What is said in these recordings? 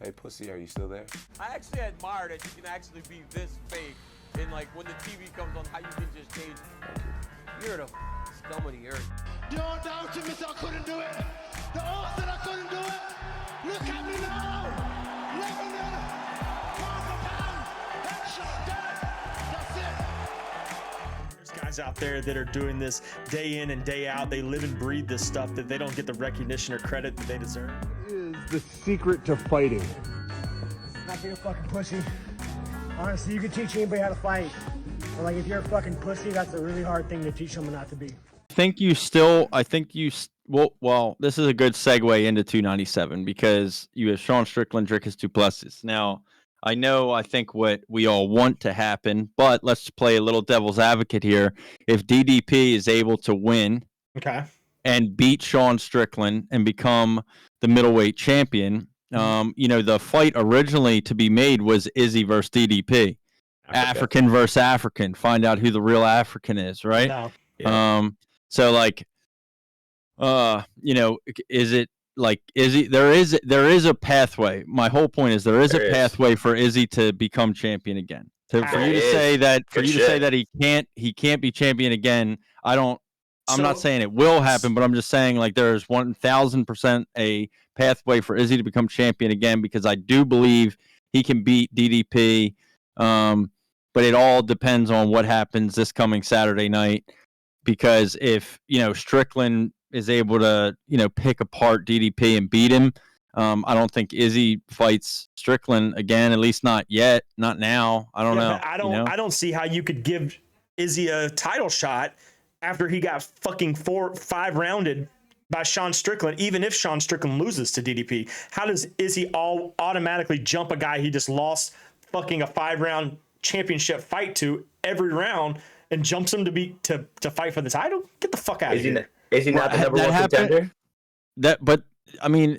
Hey, pussy, are you still there? I actually admire that you can actually be this fake, and like when the TV comes on, how you can just change. You're the scum of the earth. The old doubt to me said I couldn't do it. The old said I couldn't do it. Look at me now. Lebanon. Half a pound. Headshot dead. That's it. There's guys out there that are doing this day in and day out. They live and breathe this stuff that they don't get the recognition or credit that they deserve. Is the secret to fighting? Not being a fucking pussy. Honestly, you can teach anybody how to fight. But like, if you're a fucking pussy, that's a really hard thing to teach someone not to be. Well, this is a good segue into 297 because you have Sean Strickland, Dricus, Plessis. Now, I think what we all want to happen, but let's play a little devil's advocate here. If DDP is able to win and beat Sean Strickland and become the middleweight champion, the fight originally to be made was Izzy versus DDP. African versus African. Find out who the real African is, right? No. Yeah. Is it like Izzy? There is a pathway. My whole point is there is a pathway for Izzy to become champion again. For you to say that he can't be champion again, I'm not saying it will happen, but I'm just saying like there's 1,000% a pathway for Izzy to become champion again because I do believe he can beat DDP. But it all depends on what happens this coming Saturday night. Because if, Strickland is able to, pick apart DDP and beat him, I don't think Izzy fights Strickland again, at least not yet, not now. I don't know. I don't see how you could give Izzy a title shot after he got fucking 4-5 rounded by Sean Strickland, even if Sean Strickland loses to DDP. How does Izzy automatically jump a guy he just lost fucking a 5-round championship fight to every round and jumps him to fight for the title? Get the fuck out of here. Is he not the number one contender?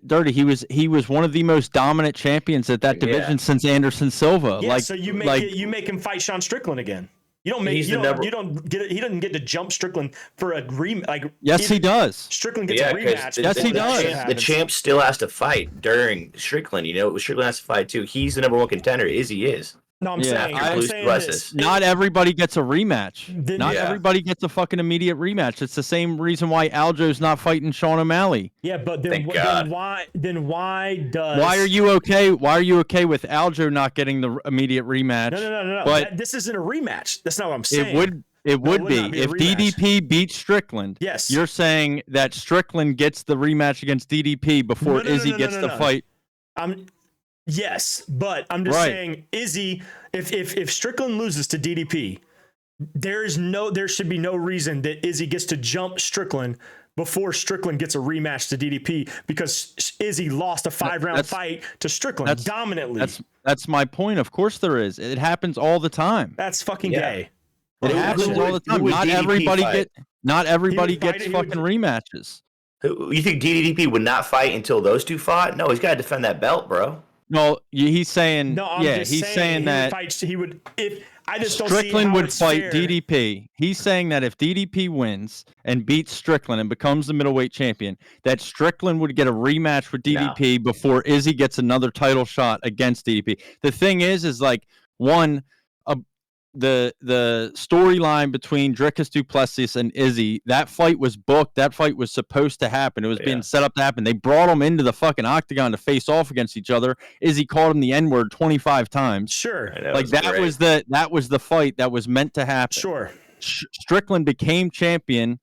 Dirty, he was one of the most dominant champions at that division since Anderson Silva. Yeah, so you make him fight Sean Strickland again. You don't make he doesn't get to jump Strickland for a rematch. Yes, he does. Strickland gets a rematch. Yes, he does. The champ still has to fight during Strickland. Strickland has to fight too. He's the number one contender. Izzy is. No, I'm saying this. Not everybody gets a rematch. Everybody gets a fucking immediate rematch. It's the same reason why Aljo's not fighting Sean O'Malley. Yeah, but then why are you okay? Why are you okay with Aljo not getting the immediate rematch? No. But this isn't a rematch. That's not what I'm saying. It would be if DDP beats Strickland. Yes, you're saying that Strickland gets the rematch against DDP before Izzy gets the fight. Yes, but I'm just saying, Izzy, if Strickland loses to DDP, there should be no reason that Izzy gets to jump Strickland before Strickland gets a rematch to DDP because Izzy lost a 5-round fight to Strickland dominantly. That's my point. Of course there is. It happens all the time. That's fucking gay. It happens all the time. Not everybody gets fucking rematches. You think DDP would not fight until those two fought? No, he's got to defend that belt, bro. No, he's saying. No, he's saying that he would. If I just don't Strickland see how would it's fight fair. DDP. He's saying that if DDP wins and beats Strickland and becomes the middleweight champion, that Strickland would get a rematch with DDP before Izzy gets another title shot against DDP. The thing is like the storyline between Dricus du Plessis and Izzy, that fight was booked. That fight was supposed to happen. It was being set up to happen. They brought him into the fucking octagon to face off against each other. Izzy called him the N-word 25 times. Sure. That was the fight that was meant to happen. Sure. Strickland became champion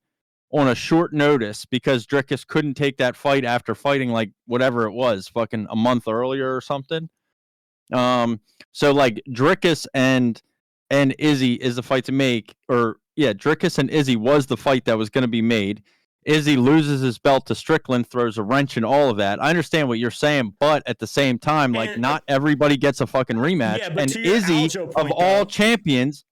on a short notice because Dricus couldn't take that fight after fighting like whatever it was, fucking a month earlier or something. So like Dricus and Izzy is the fight to make, Dricus and Izzy was the fight that was going to be made. Izzy loses his belt to Strickland, throws a wrench in all of that. I understand what you're saying, but at the same time, not everybody gets a fucking rematch. Yeah, and Izzy of all champions,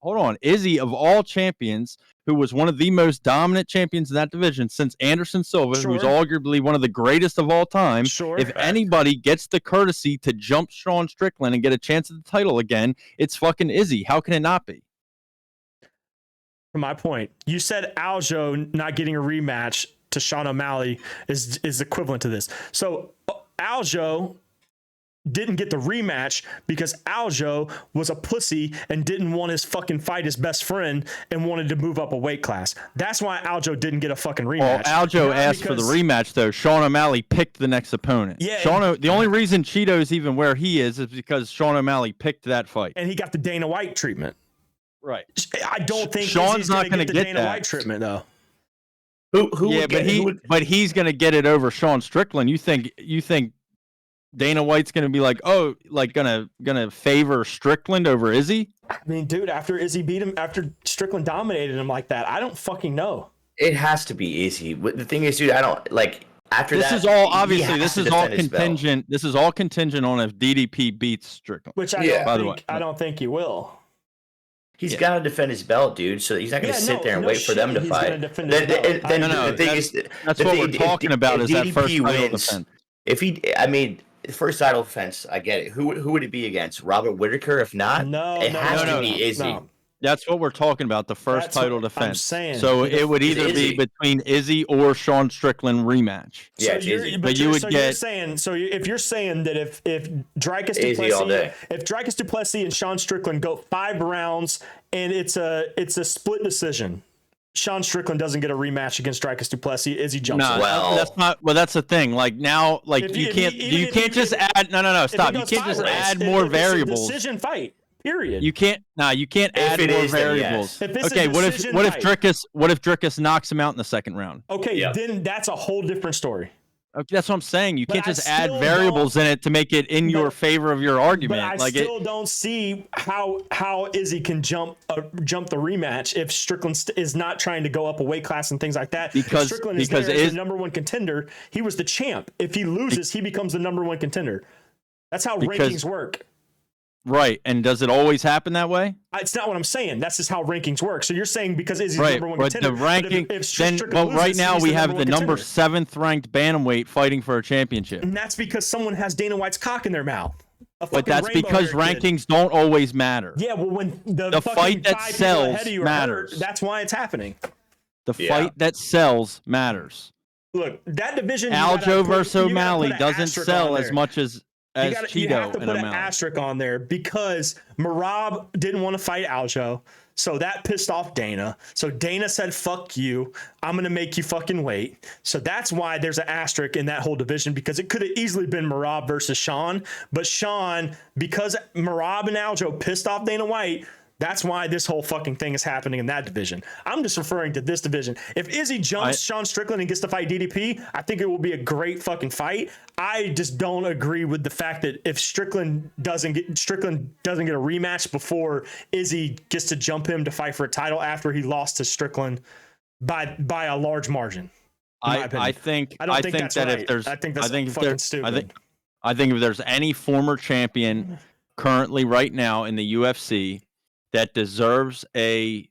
who was one of the most dominant champions in that division since Anderson Silva, who's arguably one of the greatest of all time. If anybody gets the courtesy to jump Sean Strickland and get a chance at the title again, it's fucking Izzy. How can it not be? From my point, you said Aljo not getting a rematch to Sean O'Malley is equivalent to this. So Aljo didn't get the rematch because Aljo was a pussy and didn't want his fucking fight his best friend and wanted to move up a weight class. That's why Aljo didn't get a fucking rematch. Well, Aljo asked for the rematch, though. Sean O'Malley picked the next opponent. Yeah. The only reason Cheeto's even where he is because Sean O'Malley picked that fight. And he got the Dana White treatment. Right. I don't think Sean's not going to get Dana that White treatment, though. But he's going to get it over Sean Strickland. You think Dana White's going to be like, oh, like gonna favor Strickland over Izzy? I mean, dude, after Izzy beat him, after Strickland dominated him like that, I don't fucking know. It has to be Izzy. The thing is, dude, I don't like after this that. Is all obviously this is all contingent. This is all contingent on if DDP beats Strickland. Which I don't think he will. He's got to defend his belt, dude. So he's not going to sit there and wait for them to fight. The thing is, that's what we're talking about. Is that first title defense? If he, I mean, the first title defense, I get it. Who would it be against? Robert Whitaker? If not, it has to be Izzy. No. That's what we're talking about. The first title defense. I'm saying. So it would either be between Izzy or Sean Strickland rematch. Yeah, it's Izzy. But you would get. If you're saying that if Dricus Du Plessis and Sean Strickland go 5 rounds and it's a split decision, Sean Strickland doesn't get a rematch against Dricus Du Plessis. Izzy jumps. That's not. Well, that's the thing. Like now, like you can't just add. No. Stop. You can't just add more variables. Decision fight. Period. You can't. You can't add more variables. Okay. What if Dricus knocks him out in the second round? Okay. Then that's a whole different story. Okay, that's what I'm saying. You can't just add variables in it to make it in your favor of your argument. But I still don't see how Izzy can jump the rematch if Strickland is not trying to go up a weight class and things like that. Because Strickland is the number one contender. He was the champ. If he loses, he becomes the number one contender. That's how rankings work. Right, and does it always happen that way? It's not what I'm saying. That's just how rankings work. So you're saying because Izzy's right, number one but contender. The ranking, right now we have the number 7th ranked bantamweight fighting for a championship. And that's because someone has Dana White's cock in their mouth. But that's because rankings don't always matter. Yeah, well, when the fight that sells matters. That's why it's happening. The fight that sells matters. Look, that division. Aljo versus O'Malley doesn't sell as much as. You have to put an asterisk on there because Merab didn't want to fight Aljo, so that pissed off Dana. So Dana said, "Fuck you, I'm gonna make you fucking wait." So that's why there's an asterisk in that whole division because it could have easily been Merab versus Sean, but Sean, because Merab and Aljo pissed off Dana White. That's why this whole fucking thing is happening in that division. I'm just referring to this division. If Izzy jumps Sean Strickland and gets to fight DDP, I think it will be a great fucking fight. I just don't agree with the fact that if Strickland doesn't get a rematch before Izzy gets to jump him to fight for a title after he lost to Strickland by a large margin. I think that's fucking stupid. I think if there's any former champion currently right now in the UFC that deserves a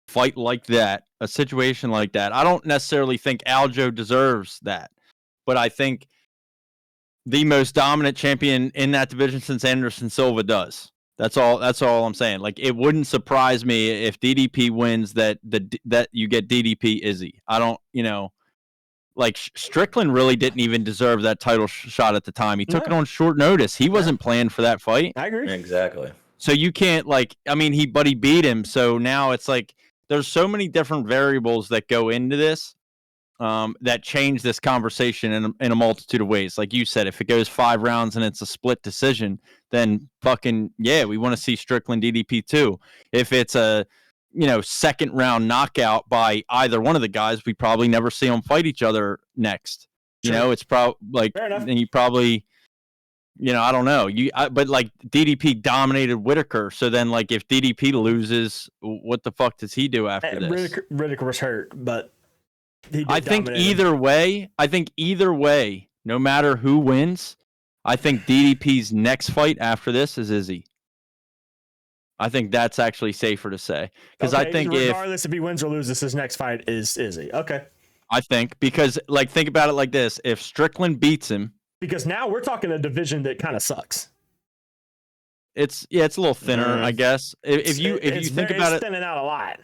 fight like that, a situation like that. I don't necessarily think Aljo deserves that, but I think the most dominant champion in that division since Anderson Silva does. That's all I'm saying. Like, it wouldn't surprise me if DDP wins that you get DDP Izzy. I don't, like Strickland really didn't even deserve that title shot at the time. He took it on short notice. He wasn't planned for that fight. I agree. Exactly. So you can't he beat him. So now it's like there's so many different variables that go into this that change this conversation in a multitude of ways. Like you said, if it goes 5 rounds and it's a split decision, then fucking we want to see Strickland DDP too. If it's a second round knockout by either one of the guys, we probably never see them fight each other next. It's probably and you probably. I don't know. But DDP dominated Whitaker. So then, if DDP loses, what the fuck does he do after this? Whitaker was hurt, but I think either way, no matter who wins, I think DDP's next fight after this is Izzy. I think that's actually safer to say because I think regardless if he wins or loses, his next fight is Izzy. Okay. I think because think about it like this: if Strickland beats him. Because now we're talking a division that kind of sucks. It's a little thinner, I guess. If you think about it, thinning out a lot.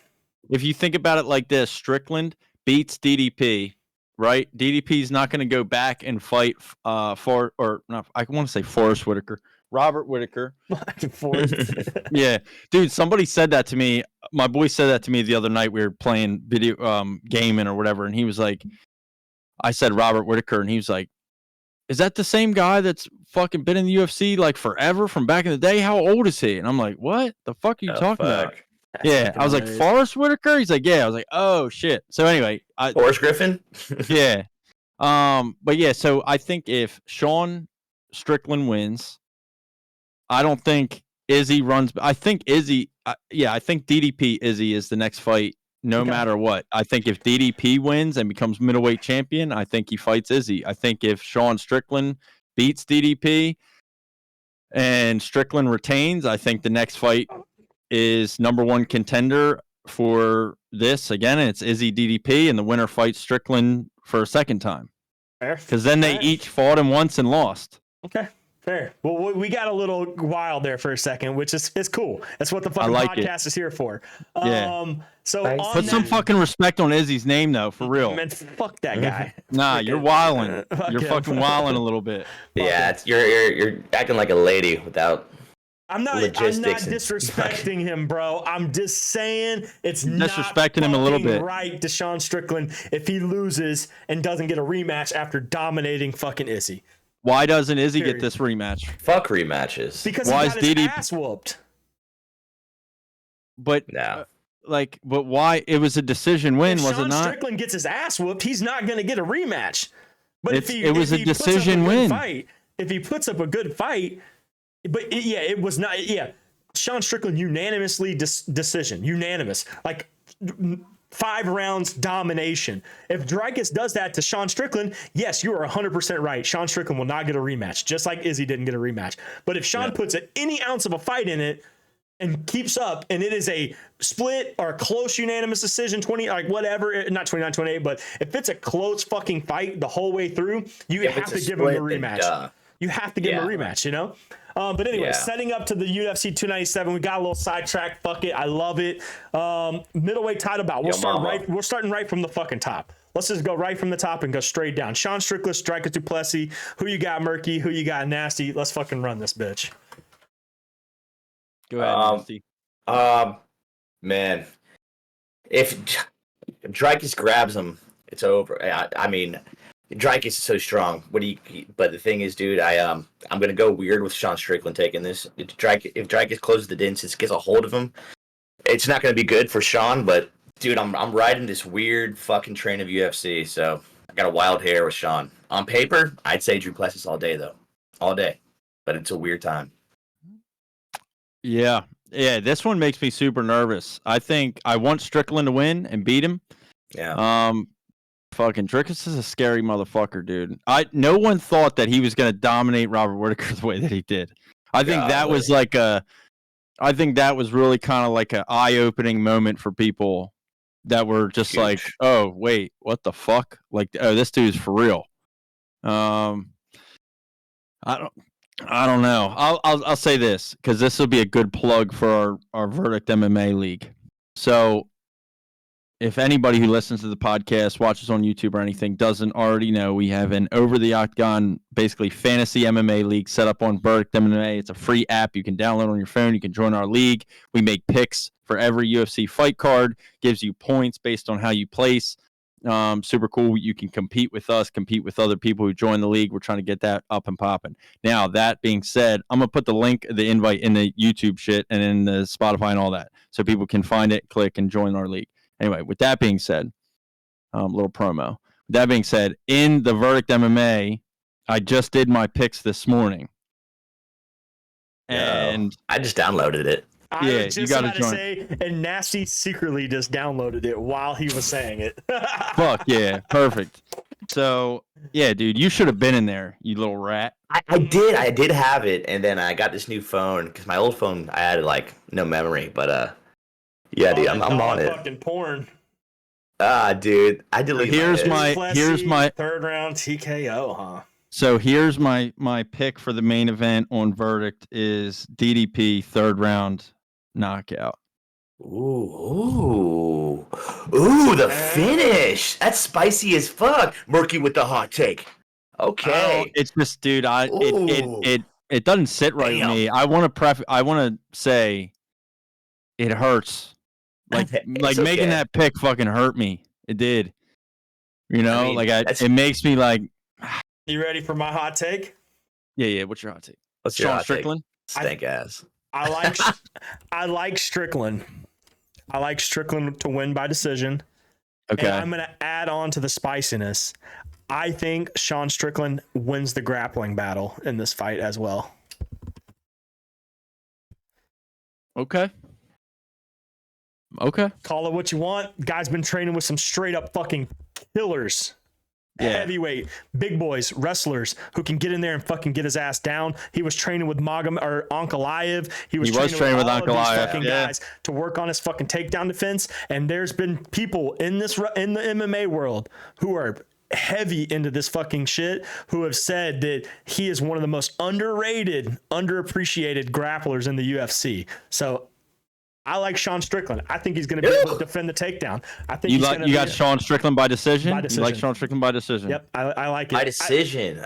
If you think about it like this, Strickland beats DDP, right? DDP's not going to go back and fight for, or not, I want to say Robert Whittaker. Yeah, dude, somebody said that to me. My boy said that to me the other night. We were playing video gaming or whatever, and he was like, I said Robert Whittaker, and he was like, is that the same guy that's fucking been in the UFC like forever from back in the day? How old is he? And I'm like, what the fuck are you talking about? Yeah, I was like, Forrest Whitaker? He's like, yeah. I was like, oh shit. So anyway, Forrest Griffin? Yeah. But yeah, so I think if Sean Strickland wins, I don't think Izzy runs. I think Izzy, I think DDP Izzy is the next fight, no matter what. I think if DDP wins and becomes middleweight champion, I think he fights Izzy. I think if Sean Strickland beats DDP and Strickland retains, I think the next fight is number one contender for this again, and it's Izzy DDP, and the winner fights Strickland for a second time. Because then they each fought him once and lost. Okay. Fair. Well, we got a little wild there for a second, which is cool. That's what the fucking podcast is here for. Yeah. So put some fucking respect on Izzy's name, though, for real. Man, fuck that guy. Nah, you're wilding. You're fucking wilding a little bit. Yeah, you're acting like a lady without. I'm not disrespecting him, bro. I'm just saying it's not disrespecting him a little bit. Right to Sean Strickland if he loses and doesn't get a rematch after dominating fucking Izzy. Why doesn't Izzy get this rematch? Fuck rematches. Because why he got his ass whooped. But but why? It was a decision win, was it not? If Strickland gets his ass whooped, he's not going to get a rematch. But it was a decision win. If he puts up a good fight, it was not. Yeah, Sean Strickland unanimously decision, unanimous, like 5 rounds domination. If Dricus does that to Sean Strickland, yes, you are 100% right. Sean Strickland will not get a rematch, just like Izzy didn't get a rematch. But if Sean puts any ounce of a fight in it and keeps up, and it is a split or a close unanimous decision, 20, like whatever, not 29-28, but if it's a close fucking fight the whole way through, you have to give him a rematch. You have to give him a rematch, you know? But anyway, setting up to the UFC 297, we got a little sidetrack. Fuck it, I love it. Middleweight title bout. We're starting right from the fucking top. Let's just go right from the top and go straight down. Sean Strickland, Dricus du Plessis. Who you got, Murky? Who you got, Nasty? Let's fucking run this bitch. Go ahead, Nasty. Man, if Dricus grabs him, it's over. I mean, Dricus is so strong. But the thing is, dude, I'm gonna go weird with Sean Strickland taking this. If Dricus closes the distance, gets a hold of him, it's not gonna be good for Sean. But dude, I'm riding this weird fucking train of UFC, so I got a wild hair with Sean. On paper, I'd say du Plessis all day though, all day. But it's a weird time. Yeah, this one makes me super nervous. I think I want Strickland to win and beat him. Yeah. Fucking Dricus is a scary motherfucker, dude. No one thought that he was going to dominate Robert Whittaker the way that he did. I think that was really kind of like an eye-opening moment for people that were just like, oh, wait, what the fuck? Like, oh, this dude's for real. I don't know. I'll say this because this will be a good plug for our Verdict MMA league. So if anybody who listens to the podcast, watches on YouTube or anything, doesn't already know, we have an Over the Octagon, basically fantasy MMA league set up on Verdict MMA. It's a free app you can download on your phone. You can join our league. We make picks for every UFC fight card, gives you points based on how you place. Super cool. You can compete with us, compete with other people who join the league. We're trying to get that up and popping. Now, that being said, I'm going to put the invite in the YouTube shit and in the Spotify and all that so people can find it, click, and join our league. Anyway, with that being said, little promo. With that being said, in the Verdict MMA, I just did my picks this morning. And I just downloaded it. You got to join. And Nasty secretly just downloaded it while he was saying it. Fuck yeah, perfect. So yeah, dude, you should have been in there, you little rat. I did have it, and then I got this new phone because my old phone I had like no memory, but yeah, dude, I'm on it. Fucking porn. Dude, I deleted. Here's my third round TKO, huh? So here's my pick for the main event on Verdict is DDP third round knockout. Ooh, the finish. That's spicy as fuck. Murky with the hot take. Okay. It's just, dude, Ooh. it doesn't sit right with Damn. me. I want to say it hurts. Like It's making okay. that pick fucking hurt me. It did. You know, I mean, it makes me like. You ready for my hot take? Yeah. What's your hot take? What's your Sean hot take? Strickland? Stank ass. I like Strickland. I like Strickland to win by decision. Okay. And I'm going to add on to the spiciness. I think Sean Strickland wins the grappling battle in this fight as well. Okay. Call it what you want. Guy's been training with some straight up fucking killers. Yeah. Heavyweight, big boys, wrestlers who can get in there and fucking get his ass down. He was training with Ankalaev. He was training with all of these fucking guys to work on his fucking takedown defense. And there's been people in the MMA world who are heavy into this fucking shit who have said that he is one of the most underrated, underappreciated grapplers in the UFC. So I like Sean Strickland. I think he's going to be able to defend the takedown. I think you got Sean Strickland by decision. By decision. You like Sean Strickland by decision. Yep, I like it. By decision.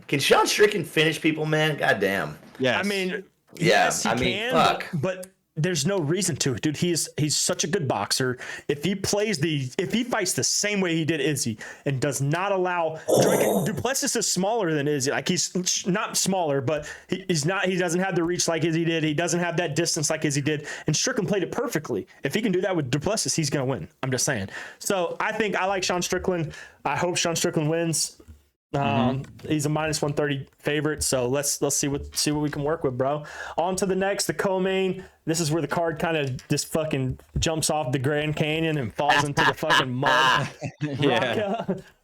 Can Sean Strickland finish people, man? God damn. Yes. I mean, Yeah, yes, he can, fuck. but there's no reason to, dude. He's such a good boxer. If he fights the same way he did Izzy and does not allow Duplessis is smaller than Izzy. Like he's not smaller, but he doesn't have the reach like Izzy did. He doesn't have that distance like Izzy did. And Strickland played it perfectly. If he can do that with Duplessis, he's gonna win. I'm just saying. So I think I like Sean Strickland. I hope Sean Strickland wins. He's a minus 130 favorite, so let's see what we can work with, bro. On to the next, the co-main. This is where the card kind of just fucking jumps off the Grand Canyon and falls into the fucking mud.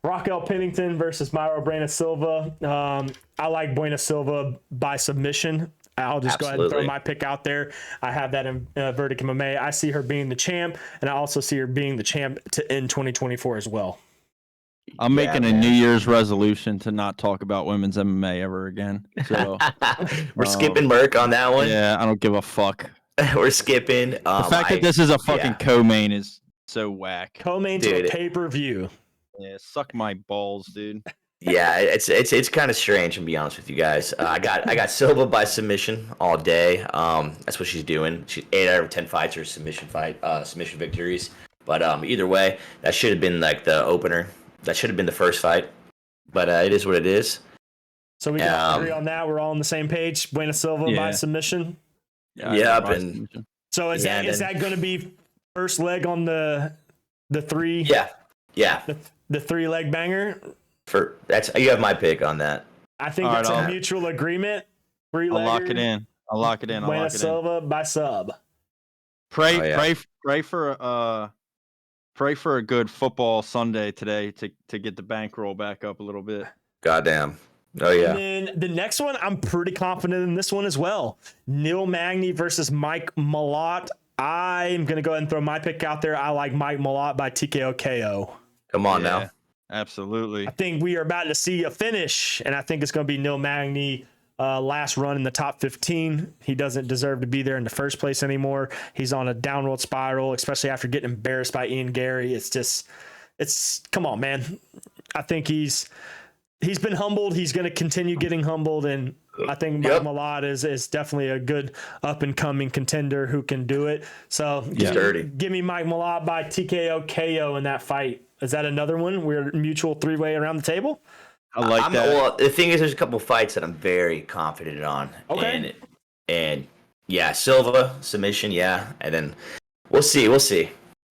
Raquel Pennington versus Mayra Buena Silva. I like Buena Silva by submission. I'll just go ahead and throw my pick out there. I have that in Verdict MMA. I see her being the champ, and I also see her being the champ to end 2024 as well. I'm making a New Year's resolution to not talk about women's MMA ever again. So we're skipping Merc on that one. Yeah, I don't give a fuck. We're skipping. The fact that this is a fucking co-main is so whack. Co-main to a pay-per-view. Yeah, suck my balls, dude. Yeah, it's kind of strange, to be honest with you guys. I got Silva by submission all day. That's what she's doing. 8 out of 10 fights are submission victories. But either way, that should have been like the opener. That should have been the first fight, but it is what it is. So we can agree on that. We're all on the same page. Buena Silva by submission. Yeah, so is that going to be first leg on the three? Yeah. The 3-leg banger. You have my pick on that. I think that's a mutual agreement. I'll lock it in. Buena Silva by sub. Pray for a good football Sunday today to get the bankroll back up a little bit. Goddamn. Oh, yeah. And then the next one, I'm pretty confident in this one as well. Neil Magny versus Mike Malott. I'm going to go ahead and throw my pick out there. I like Mike Malott by TKO KO. Come on now. Absolutely. I think we are about to see a finish, and I think it's going to be Neil Magny. Last run in the top 15. He doesn't deserve to be there in the first place anymore. He's on a downward spiral, especially after getting embarrassed by Ian Gary. Come on, man. I think he's been humbled. He's going to continue getting humbled, and I think Mike Malott is definitely a good up-and-coming contender who can do it. So give me Mike Malott by TKO KO in that fight. Is that another one? We're mutual 3-way around the table? I like that. Well, the thing is, there's a couple fights that I'm very confident on. Okay. And Silva submission, and then we'll see.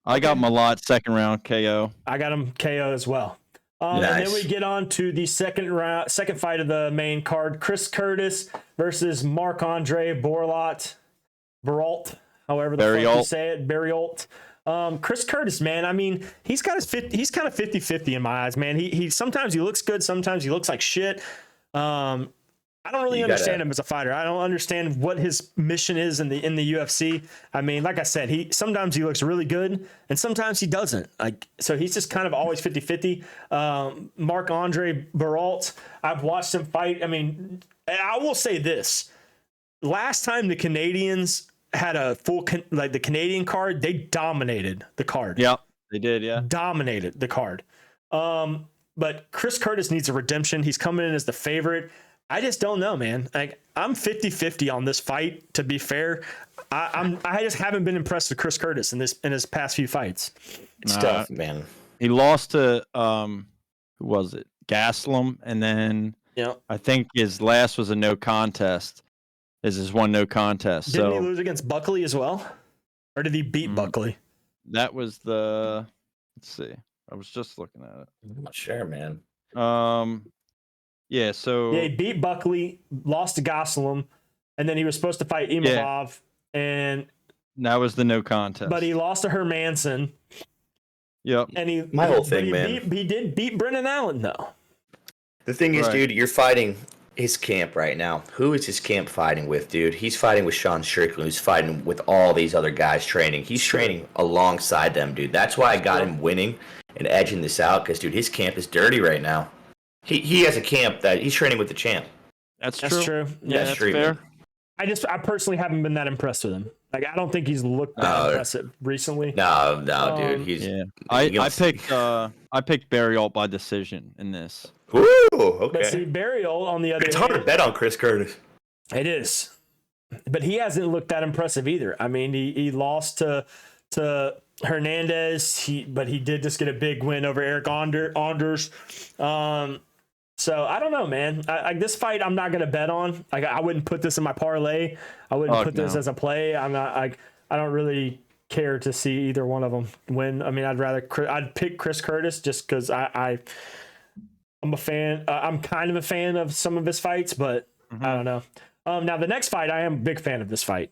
I got Malott second round KO. I got him KO as well. Nice. And then we get on to the second fight of the main card: Chris Curtis versus Marc-Andre Barriault, however the fuck you say it, Barriault. Chris Curtis, man, I mean, he's kind of 50-50 in my eyes, man. He sometimes he looks good, sometimes he looks like shit. I don't really understand him as a fighter. I don't understand what his mission is in the UFC. I mean, like I said, sometimes he looks really good and sometimes he doesn't. So he's just kind of always 50-50. Marc-Andre Barriault, I've watched him fight. I mean, I will say this. Last time the Canadians had a full the Canadian card, they dominated the card. Yep, they did. Yeah, dominated the card. But Chris Curtis needs a redemption. He's coming in as the favorite. I just don't know, man. Like, I'm 50-50 on this fight, to be fair. I just haven't been impressed with Chris Curtis in his past few fights. It's tough, man. He lost to who was it? Gaslam, and then I think his last was a no contest. This is one no contest. Didn't he lose against Buckley as well? Or did he beat Buckley? That was let's see. I was just looking at it. I'm not sure, man. Yeah, so he beat Buckley, lost to Gaslam, and then he was supposed to fight Imavov, and that was the no contest. But he lost to Hermanson. Yep. And my whole thing, man. He did beat Brendan Allen, though. The thing is, dude, you're fighting his camp right now. Who is his camp fighting with, dude? He's fighting with Sean Strickland, who's fighting with all these other guys training. He's training alongside them, dude. That's why I got him winning and edging this out, because, dude, his camp is dirty right now. He has a camp that he's training with the champ. That's true. Yeah, that's fair. I personally haven't been that impressed with him. Like, I don't think he's looked that impressive recently. No, dude. He's I picked Barry by decision in this. Ooh, okay. But see, Burial on the other it's hand, hard to bet on Chris Curtis. It is. But he hasn't looked that impressive either. I mean, he lost to Hernandez, but he did just get a big win over Eric Anders. So I don't know, man. This fight I'm not gonna bet on. Like, I wouldn't put this in my parlay. I wouldn't put this as a play. I'm not. I don't really care to see either one of them win. I mean, I'd pick Chris Curtis just because I'm a fan. I'm kind of a fan of some of his fights, but I don't know. Now the next fight, I am a big fan of this fight.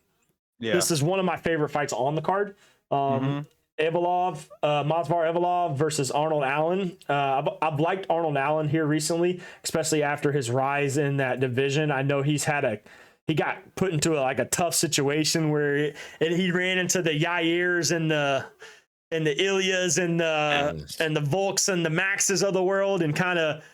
Yeah, this is one of my favorite fights on the card. Masvar Evolov versus Arnold Allen. I've liked Arnold Allen here recently, especially after his rise in that division. I know he got put into a tough situation where he ran into the Yairs and the Ilyas and the Volks and the Maxes of the world, and kind of,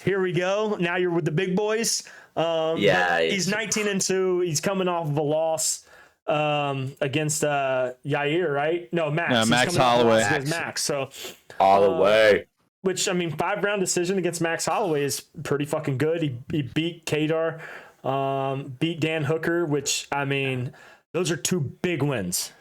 here we go. Now you're with the big boys. He's 19-2. He's coming off of a loss against Yair, right? No, Max. No, Max Holloway. Max. So Holloway. Which, I mean, 5-round decision against Max Holloway is pretty fucking good. He beat Kadar, beat Dan Hooker, which, I mean, those are two big wins.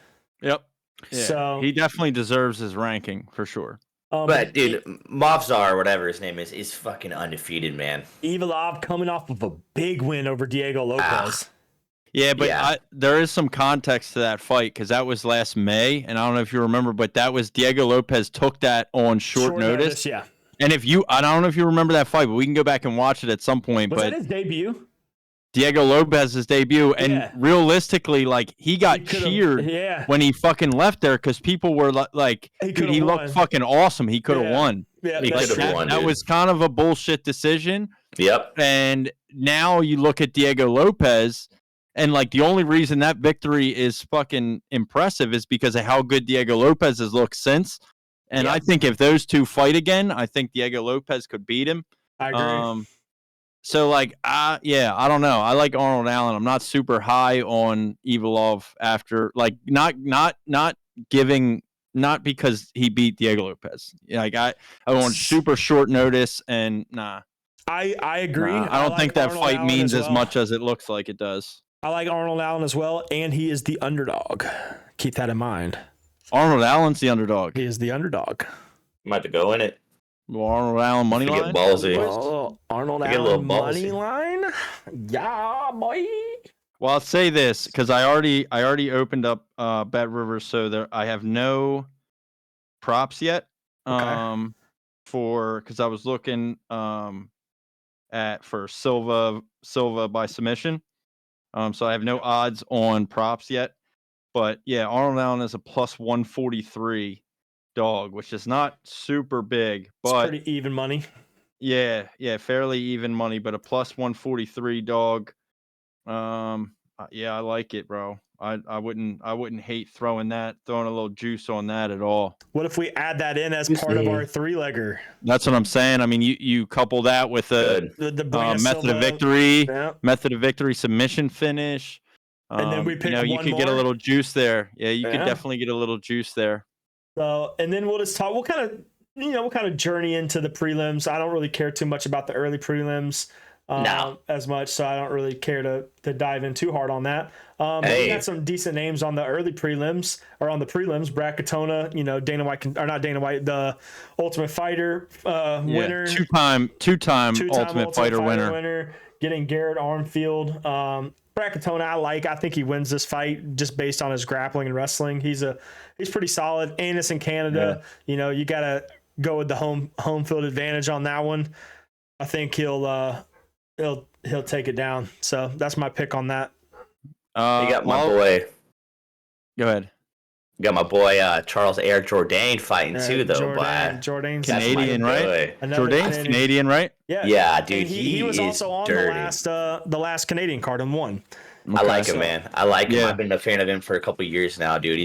Yep. Yeah. So he definitely deserves his ranking for sure. But dude, Mavzar, whatever his name is fucking undefeated, man. Evolov coming off of a big win over Diego Lopez. Yeah, but there is some context to that fight, because that was last May, and I don't know if you remember, but that was Diego Lopez took that on short notice. Yeah. And I don't know if you remember that fight, but we can go back and watch it at some point. Was that his debut? Diego Lopez's debut, and realistically, like, he got cheered when he fucking left there, because people were like, dude, he looked fucking awesome. He could have won. Yeah, he could have won. That was kind of a bullshit decision. Yep. And now you look at Diego Lopez, and like, the only reason that victory is fucking impressive is because of how good Diego Lopez has looked since. And I think if those two fight again, I think Diego Lopez could beat him. I agree. So, like, I don't know. I like Arnold Allen. I'm not super high on Evolov after, like, not because he beat Diego Lopez. Like, I want super short notice, and nah. I agree. I don't think that Arnold fight Allen means as as much as it looks like it does. I like Arnold Allen as well, and he is the underdog. Keep that in mind. Arnold Allen's the underdog. He is the underdog. I'm about to go in it. Well, Arnold Allen money line. Get ballsy. Oh, Arnold Allen money line. Yeah, boy. Well, I'll say this, because I already opened up Bet Rivers, so there I have no props yet. Okay. Because I was looking for Silva by submission. So I have no odds on props yet. But yeah, Arnold Allen is a plus 143 dog, which is not super big, but it's pretty even money. Yeah, fairly even money, but a plus 143 dog. Yeah, I like it, bro. I wouldn't hate throwing a little juice on that at all. What if we add that in as part of our 3-legger? That's what I'm saying. I mean, you couple that with the method of victory, method of victory submission finish. And then we picked you one could get a more. little juice there. Yeah, you could Yeah. definitely get a little juice there. So, and then we'll just talk. We'll kind of journey into the prelims. I don't really care too much about the early prelims as much, so I don't really care to dive in too hard on that. But we got some decent names on the early prelims or on the prelims. Brad Katona, Dana White or not Dana White, the Ultimate Fighter winner, two-time Ultimate Fighter winner, getting Garrett Armfield. Brad Katona, I think he wins this fight just based on his grappling and wrestling. He's pretty solid. Anus in Canada, you gotta go with the home field advantage on that one. I think he'll take it down. So that's my pick on that. You got my boy. Go ahead. You got my boy Charles Air Jourdain fighting too, though. Jourdain's Canadian, right? Jourdain's Canadian, right? Yeah, dude. He was also on the last Canadian card and won. I like him, man. I like him. I've been a fan of him for a couple of years now, dude.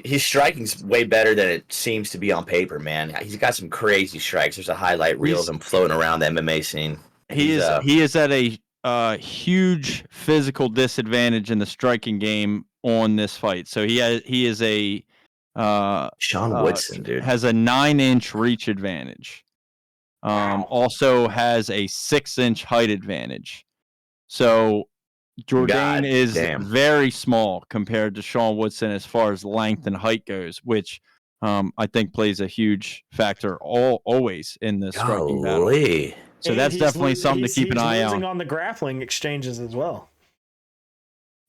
His striking's way better than it seems to be on paper, man. He's got some crazy strikes. There's a highlight reel of him floating around the MMA scene. He is at a huge physical disadvantage in the striking game on this fight. So he is a Sean Woodson, dude, has a 9-inch reach advantage. Also has a 6-inch height advantage. So Jourdain is very small compared to Sean Woodson as far as length and height goes, which I think plays a huge factor always in the striking battle. So that's definitely something to keep an eye on. He's losing on the grappling exchanges as well.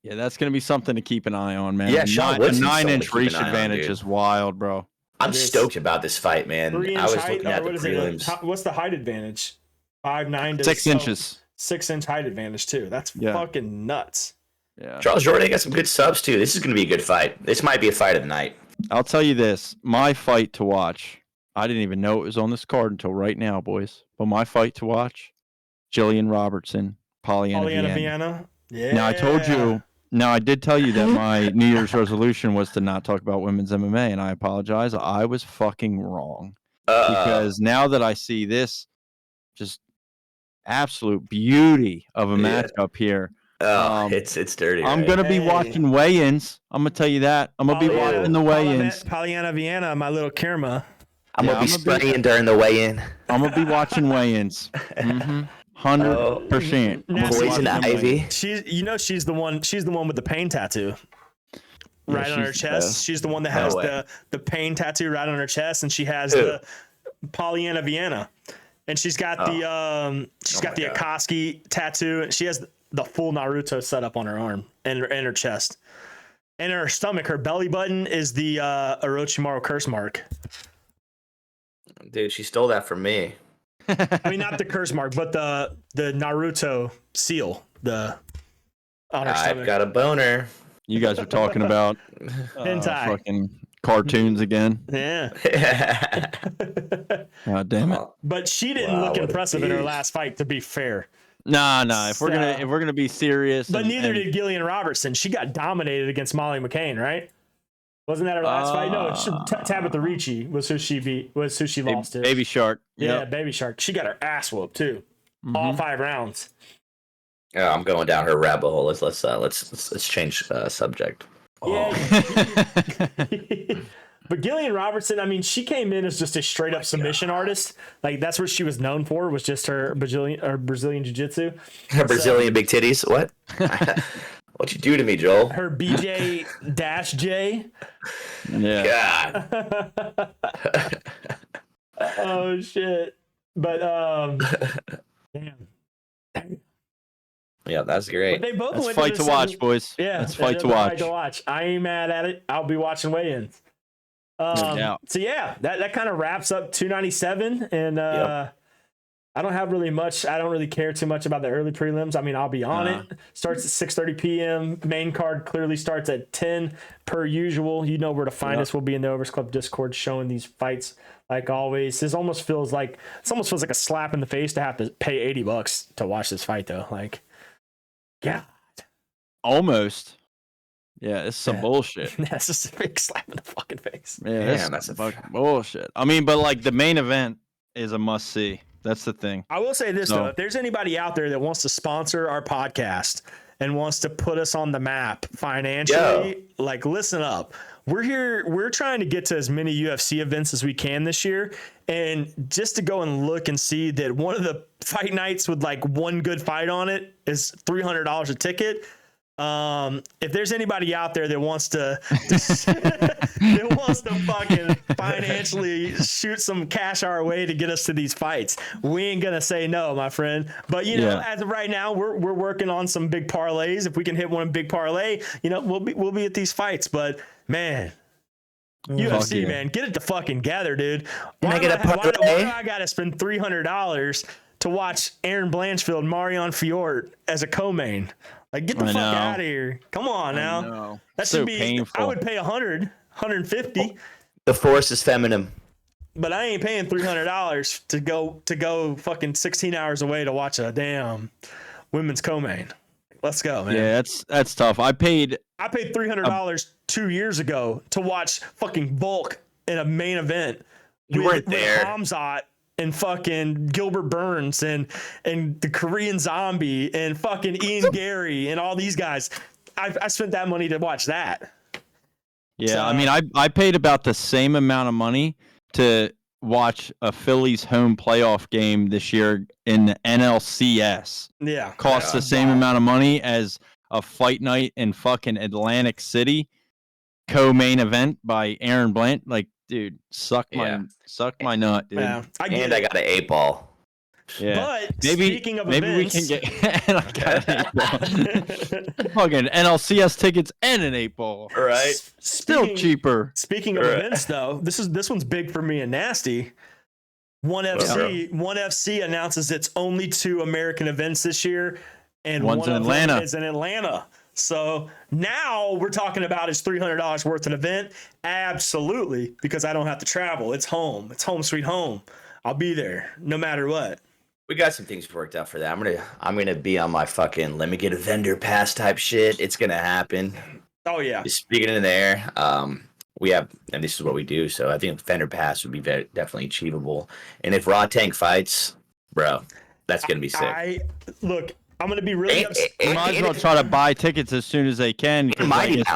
Yeah, that's going to be something to keep an eye on, man. Yeah, Sean Woodson's a 9-inch reach advantage is wild, bro. I'm stoked about this fight, man. I was looking at the prelims. What's the height advantage? 5'9" to 6 inches. 6-inch height advantage too. That's fucking nuts. Yeah. Charles Jourdain got some good subs too. This is going to be a good fight. This might be a fight of the night. I'll tell you this: my fight to watch. I didn't even know it was on this card until right now, boys. But my fight to watch: Jillian Robertson, Polyana Viana. Yeah. Now I told you. Now I did tell you that my New Year's resolution was to not talk about women's MMA, and I apologize. I was fucking wrong because now that I see this, just absolute beauty of a matchup here. It's dirty. I'm gonna be watching weigh-ins. I'm gonna tell you that. I'm gonna be watching the weigh-ins. Polyana Viana, my little Kirma. I'm gonna be spraying during the weigh-in. I'm gonna be watching weigh-ins. 100%. Poison Ivy. She's the one. She's the one with the pain tattoo. Right on her chest. She's the one that has the pain tattoo right on her chest, and she has the Polyana Viana. And she's got the Akatsuki tattoo, and she has the full Naruto setup on her arm and her chest. And her stomach, her belly button is the Orochimaru curse mark. Dude, she stole that from me. I mean, not the curse mark, but the Naruto seal. I've got a boner. You guys are talking about fucking cartoons again. Yeah. God damn it. But she didn't look impressive in her last fight, to be fair. Nah. If we're gonna be serious, but neither did Gillian Robertson. She got dominated against Molly McCain, right? Wasn't that her last fight? No, Tabitha Ricci was who she lost to. Baby Shark. Yeah, Baby Shark. She got her ass whooped too. All 5 rounds. Yeah, I'm going down her rabbit hole. Let's change subject. But Gillian Robertson, I mean, she came in as just a straight up submission artist. Like that's what she was known for, was just her Brazilian jiu-jitsu. Her Brazilian big titties. What? What'd you do to me, Joel? Her BJ-J. Yeah. God. Oh shit. But damn. Yeah, that's great. But they both That's fight to watch, boys. Yeah, that's fight to watch. I ain't mad at it. I'll be watching weigh-ins. So yeah, that kind of wraps up 297, and I don't have really much. I don't really care too much about the early prelims. I mean, I'll be on it. Starts at 6:30 p.m. Main card clearly starts at 10 per usual. You know where to find us. We'll be in the Overs Club Discord showing these fights like always. This almost feels like a slap in the face to have to pay $80 to watch this fight though. Like, God, almost. Yeah, it's some bullshit. That's just a big slap in the fucking face. Yeah, that's a fucking bullshit. I mean, but like the main event is a must see. That's the thing. I will say this, though. If there's anybody out there that wants to sponsor our podcast and wants to put us on the map financially, like, listen up. We're here. We're trying to get to as many UFC events as we can this year. And just to go and look and see that one of the fight nights with like one good fight on it is $300 a ticket. If there's anybody out there that wants to that wants to fucking financially shoot some cash our way to get us to these fights, we ain't gonna say no, my friend. But you know, as of right now, we're working on some big parlays. If we can hit one big parlay, you know, we'll be at these fights. But man, UFC, man, get it to fucking gather, dude. Why do I gotta spend $300 to watch Aaron Blanchfield, Marion Fiort as a co-main? Like, get the fuck out of here. Come on now. That should be painful. I would pay 150. The force is feminine. But I ain't paying $300 to go fucking 16 hours away to watch a damn women's co-main. Let's go, man. Yeah, that's tough. I paid $300 2 years ago to watch fucking Volk in a main event. You weren't there. With Hamzat and fucking Gilbert Burns and the Korean Zombie and fucking Ian Gary and all these guys. I spent that money to watch that. Yeah, So, I mean, I paid about the same amount of money to watch a Phillies home playoff game this year in the NLCS. Yeah. Costs the same amount of money as a fight night in fucking Atlantic City, co-main event by Aaron Blanch. Like, dude, suck my nut, dude. Yeah, I got an 8-ball. Yeah, But maybe speaking of maybe events, we can get and I got an 8-ball. Fucking NLCS tickets and an 8-ball. Right. Still cheaper. Speaking of events, though, this one's big for me and Nasty. One FC announces its only 2 American events this year, and one's one in of Atlanta. them is in Atlanta. So now we're talking about is $300 worth an event? Absolutely, because I don't have to travel. It's home. It's home sweet home. I'll be there no matter what. We got some things worked out for that. I'm gonna be on my fucking let me get a vendor pass type shit. It's gonna happen. Oh yeah. Speaking in there, we have, and this is what we do. So I think vendor pass would be definitely achievable. And if Raw Tank fights, bro, that's gonna be sick. I'm gonna be really upset. You might as well try to buy tickets as soon as they can. Mighty As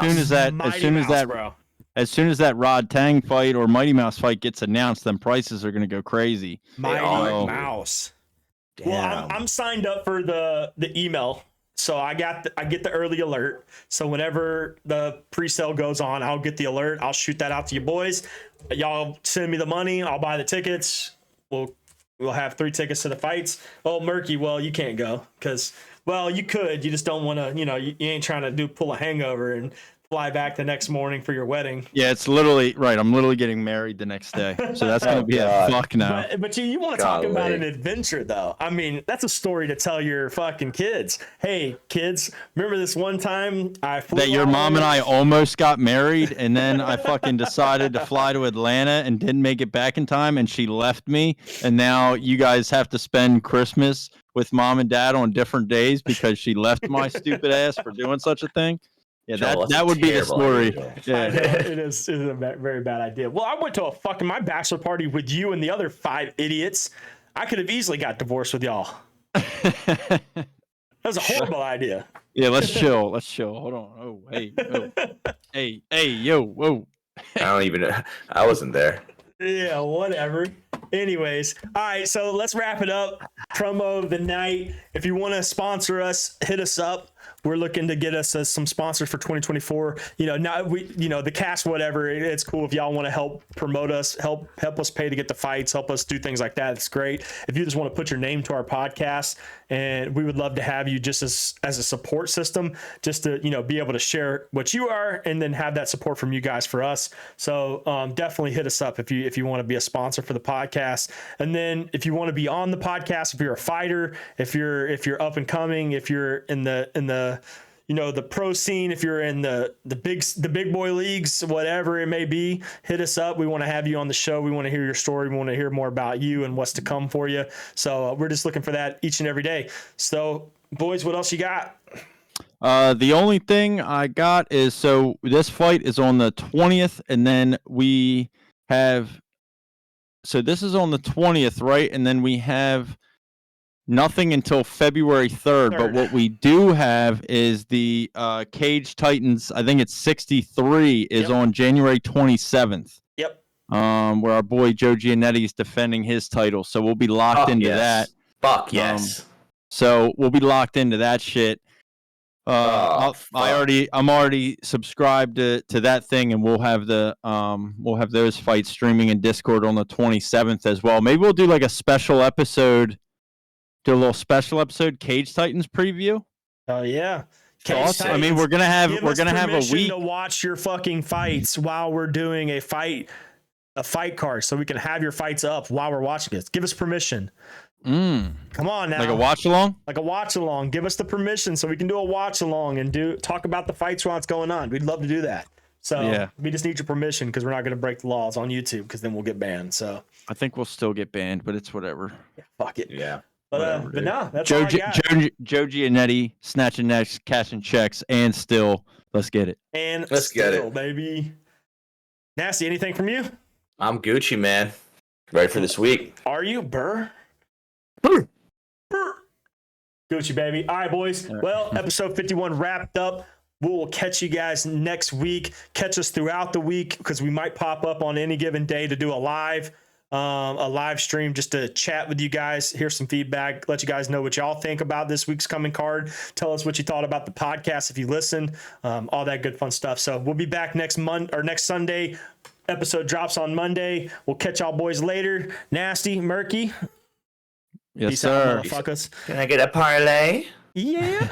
soon as that Rod Tang fight or Mighty Mouse fight gets announced, then prices are gonna go crazy. Mighty Mouse. Damn. Well, I'm signed up for the email, so I get the early alert. So whenever the pre-sale goes on, I'll get the alert. I'll shoot that out to you boys. Y'all send me the money. I'll buy the tickets. We'll have 3 tickets to the fights. Oh, Murky, well, you can't go because, well, you could. You just don't want to. You ain't trying to pull a hangover and fly back the next morning for your wedding. Yeah, it's literally right. I'm literally getting married the next day, so that's gonna be a fuck now. But you want to talk about an adventure, though. I mean, that's a story to tell your fucking kids. Hey, kids, remember this one time I flew that your mom and I almost got married, and then I fucking decided to fly to Atlanta and didn't make it back in time, and she left me, and now you guys have to spend Christmas with mom and dad on different days because she left my stupid ass for doing such a thing. Yeah, that would be the story. Yeah, it is a very bad idea. Well, I went to my bachelor party with you and the other 5 idiots. I could have easily got divorced with y'all. That was a horrible idea. Yeah, let's chill. Hold on. Oh, hey, hey, yo, whoa. I wasn't there. Yeah, whatever. Anyways, all right, so let's wrap it up. Promo of the night. If you want to sponsor us, hit us up. We're looking to get us some sponsors for 2024. The cast, whatever. It's cool if y'all want to help promote us, help us pay to get the fights, help us do things like that. It's great. If you just want to put your name to our podcast, and we would love to have you just as a support system, just to be able to share what you are, and then have that support from you guys for us. So definitely hit us up if you want to be a sponsor for the podcast. And then if you want to be on the podcast, if you're a fighter, if you're up and coming, if you're in the the pro scene, if you're in the big boy leagues, whatever it may be, hit us up. We want to have you on the show. We want to hear your story. We want to hear more about you and what's to come for you. So we're just looking for that each and every day. So boys, what else you got? The only thing I got is, so this fight is on the 20th, and then we have this is on the 20th, right? And then we have nothing until February 3rd. But what we do have is the Cage Titans. I think it's 63 is on January 27th. Yep. Where our boy Joe Giannetti is defending his title. So we'll be locked into that. Fuck yes. So we'll be locked into that shit. I'm already subscribed to that thing, and we'll have those fights streaming in Discord on the 27th as well. Maybe we'll do like a special episode, Cage Titans preview. Oh yeah. Awesome. I mean, we're gonna have a week to watch your fucking fights while we're doing a fight card, so we can have your fights up while we're watching it. Give us permission. Come on now. Like a watch along? Like a watch along. Give us the permission so we can do a watch along and talk about the fights while it's going on. We'd love to do that. So we just need your permission because we're not going to break the laws on YouTube because then we'll get banned. So I think we'll still get banned, but it's whatever. Yeah, fuck it. Yeah. But no, that's all I got. Joe Giannetti snatching necks, cashing checks, and still let's get it. And let's get it, baby. Nasty, anything from you? I'm Gucci, man. Ready for this week. Are you, Burr? Gucci, baby. All right, boys. Well, episode 51 wrapped up. We will catch you guys next week. Catch us throughout the week because we might pop up on any given day to do a live stream just to chat with you guys, hear some feedback, let you guys know what y'all think about this week's coming card. Tell us what you thought about the podcast if you listened, all that good fun stuff. So we'll be back next Sunday. Episode drops on Monday. We'll catch y'all boys later. Nasty, Murky. Yes, Peace sir. out, motherfuckers. Can I get a parlay? Yeah.